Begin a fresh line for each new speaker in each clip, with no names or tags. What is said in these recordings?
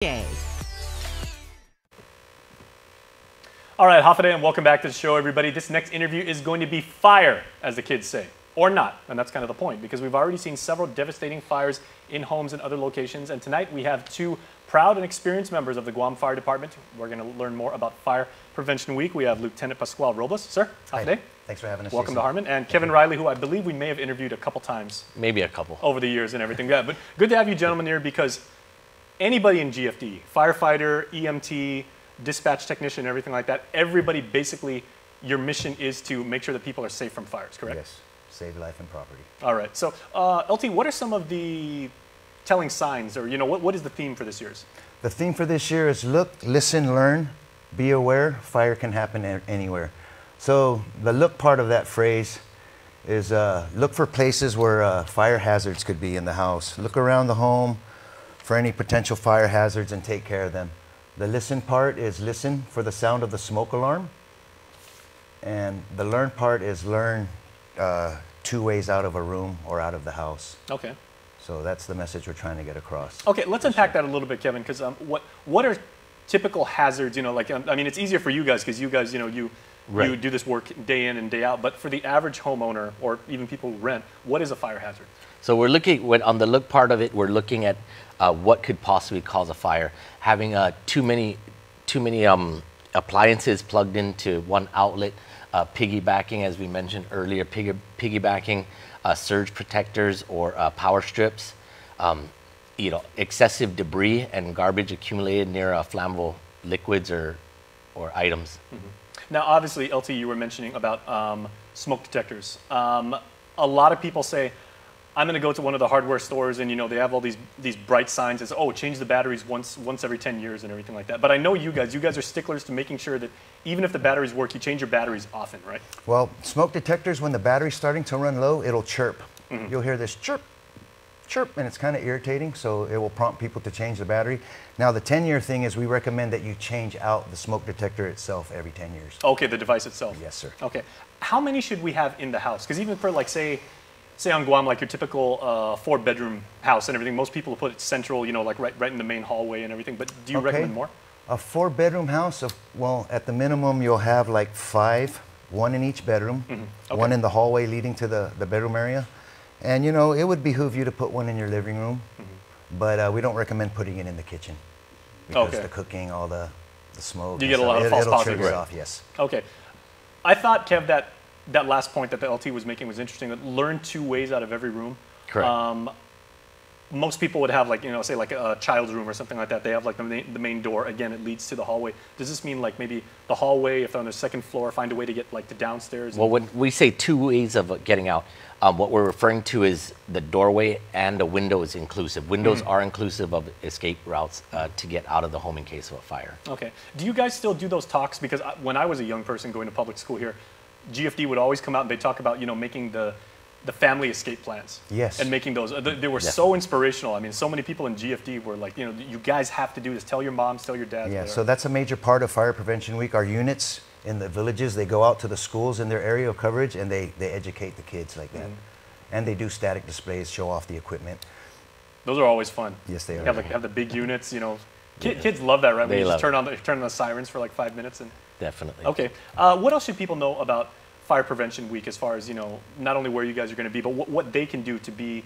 Day.
All right, Hafa and welcome back to the show, everybody. This next interview is going to be fire, as the kids say, or not, and that's kind of the point, because we've already seen several devastating fires in homes and other locations, and tonight we have two proud and experienced members of the Guam Fire Department. We're going to learn more about Fire Prevention Week. We have Lieutenant Pascual Robles. Sir, Hafa.
Thanks for having us.
Welcome
Jason.
to Harmon. And Kevin Riley, who I believe we may have interviewed a couple times.
Maybe a couple.
Over the years and everything. Yeah, but good to have you gentlemen here, because anybody in GFD, firefighter, EMT, dispatch technician, everything like that, everybody basically, your mission is to make sure that people are safe from fires, correct?
Yes, save life and property.
All right, so LT, what are some of the telling signs, or what is the theme for this year's?
The theme for this year is look, listen, learn, be aware, fire can happen anywhere. So the look part of that phrase is look for places where fire hazards could be in the house. Look around the home for any potential fire hazards and take care of them. The listen part is listen for the sound of the smoke alarm. And the learn part is learn 2 ways out of a room or out of the house.
Okay.
So that's the message we're trying to get across.
Okay, let's unpack that a little bit, Kevin, because what are typical hazards, I mean, it's easier for you guys because you guys, you do this work day in and day out, but for the average homeowner or even people who rent, what is a fire hazard?
So we're looking, on the look part of it, we're looking at what could possibly cause a fire. Having too many appliances plugged into one outlet, piggybacking, as we mentioned earlier, piggybacking, surge protectors or power strips, excessive debris and garbage accumulated near flammable liquids or items.
Mm-hmm. Now, obviously, LT, you were mentioning about smoke detectors. A lot of people say, I'm going to go to one of the hardware stores and, they have all these bright signs that say, oh, change the batteries once every 10 years and everything like that. But I know you guys are sticklers to making sure that even if the batteries work, you change your batteries often, right? Well,
smoke detectors, when the battery's starting to run low, it'll chirp.
Mm-hmm.
You'll hear this chirp, chirp, and it's kind of irritating, so it will prompt people to change the battery. Now, the 10-year thing is we recommend that you change out the smoke detector itself every 10 years.
Okay, the device itself.
Yes, sir.
Okay. How many should we have in the house? Because even for, like, say on Guam, like your typical 4-bedroom house and everything, most people put it central, like right in the main hallway and everything. But do you recommend more?
A 4-bedroom house, well, at the minimum, you'll have like 5, 1 in each bedroom,
mm-hmm. Okay.
1 in the hallway leading to the bedroom area. And, it would behoove you to put 1 in your living room, mm-hmm. but we don't recommend putting it in the kitchen because the cooking, all the smoke.
You get a lot of false positives.
It'll trigger it off, yes.
Okay. I thought, Kev, that last point that the LT was making was interesting, that learn 2 ways out of every room.
Correct.
Most people would have, like, say like a child's room or something like that. They have like the main door. Again, it leads to the hallway. Does this mean like maybe the hallway, if they're on the 2nd floor, find a way to get like to downstairs?
Well, when we say 2 ways of getting out, what we're referring to is the doorway and the window is inclusive. Windows are inclusive of escape routes to get out of the home in case of a fire. Okay.
Do you guys still do those talks? Because when I was a young person going to public school here, GFD would always come out and they talk about, making the family escape plans.
Yes.
And making those. They were so inspirational. I mean, so many people in GFD were like, you guys have to do this. Tell your moms, tell your dads.
Yeah, so that's a major part of Fire Prevention Week. Our units in the villages, they go out to the schools in their area of coverage and they educate the kids like that. Mm-hmm. And they do static displays, show off the equipment.
Those are always fun.
Yes, they are.
Have the big units, Kids love that, right? When you just turn on the sirens for like 5 minutes.
Definitely.
Okay. What else should people know about Fire Prevention Week, as far as, not only where you guys are going to be, but what they can do to be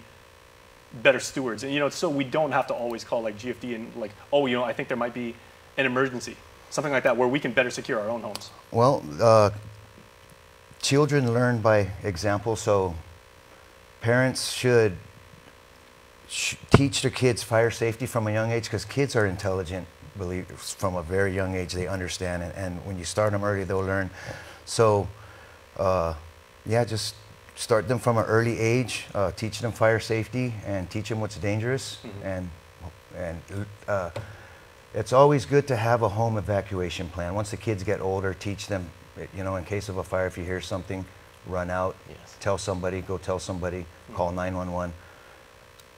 better stewards? And, so we don't have to always call like GFD and like, oh, I think there might be an emergency, something like that, where we can better secure our own homes.
Well, children learn by example, so parents should teach their kids fire safety from a young age, because kids are intelligent, from a very young age. They understand, and when you start them early, they'll learn. So just start them from an early age, teach them fire safety and teach them what's dangerous. Mm-hmm. And it's always good to have a home evacuation plan. Once the kids get older, teach them, in case of a fire, if you hear something, run out, tell somebody, go tell somebody, call 911.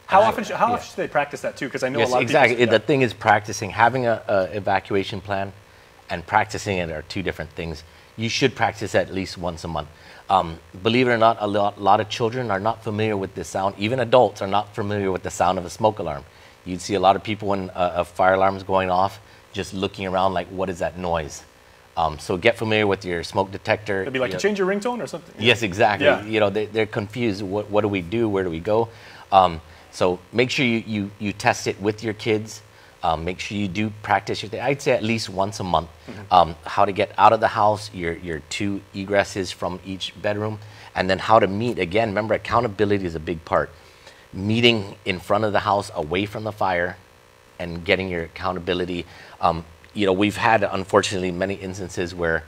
How often should they practice that too? Because I know a lot of
people.
Exactly.
The thing is practicing. Having an evacuation plan and practicing it are 2 different things. You should practice at least once a month. Believe it or not, a lot of children are not familiar with the sound. Even adults are not familiar with the sound of a smoke alarm. You'd see a lot of people when a fire alarm is going off, just looking around like, what is that noise? So get familiar with your smoke detector.
It'd be like, you change your ringtone or something?
Yes, exactly.
Yeah.
You know, they're confused. What do we do? Where do we go? So make sure you test it with your kids. Make sure you do practice your thing. I'd say at least once a month. How to get out of the house, your 2 egresses from each bedroom, and then how to meet. Again, remember, accountability is a big part. Meeting in front of the house, away from the fire, and getting your accountability. You know, we've had, unfortunately, many instances where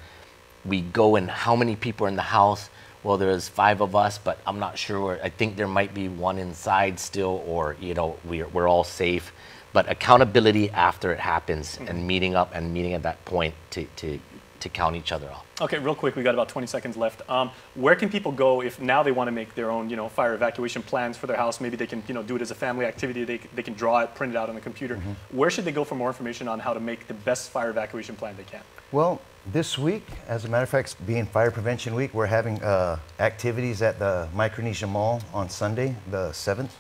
we go and how many people are in the house? Well, there's 5 of us, but I'm not sure. I think there might be 1 inside still, or, you know, we're all safe. But accountability after it happens, and meeting up and meeting at that point to count each other off.
Okay, real quick, we got about 20 seconds left. Where can people go if now they want to make their own, you know, fire evacuation plans for their house? Maybe they can, you know, do it as a family activity. They can draw it, print it out on the computer. Where should they go for more information on how to make the best fire evacuation plan they can?
Well, this week, as a matter of fact, being Fire Prevention Week, we're having activities at the Micronesia Mall on Sunday, the 7th.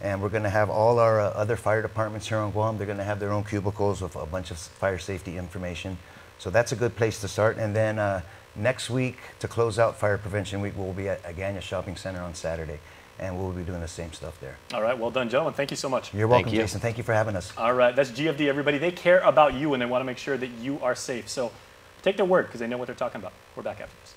And we're going to have all our other fire departments here on Guam. They're going to have their own cubicles with a bunch of fire safety information. So that's a good place to start. And then next week, to close out Fire Prevention Week, we'll be at Agana Shopping Center on Saturday. And we'll be doing the same stuff there. All
right, well done, gentlemen. Thank you so much.
You're welcome, Jason. Thank you for having us.
All right, that's GFD, everybody. They care about you, and they want to make sure that you are safe. So take their word, because they know what they're talking about. We're back after this.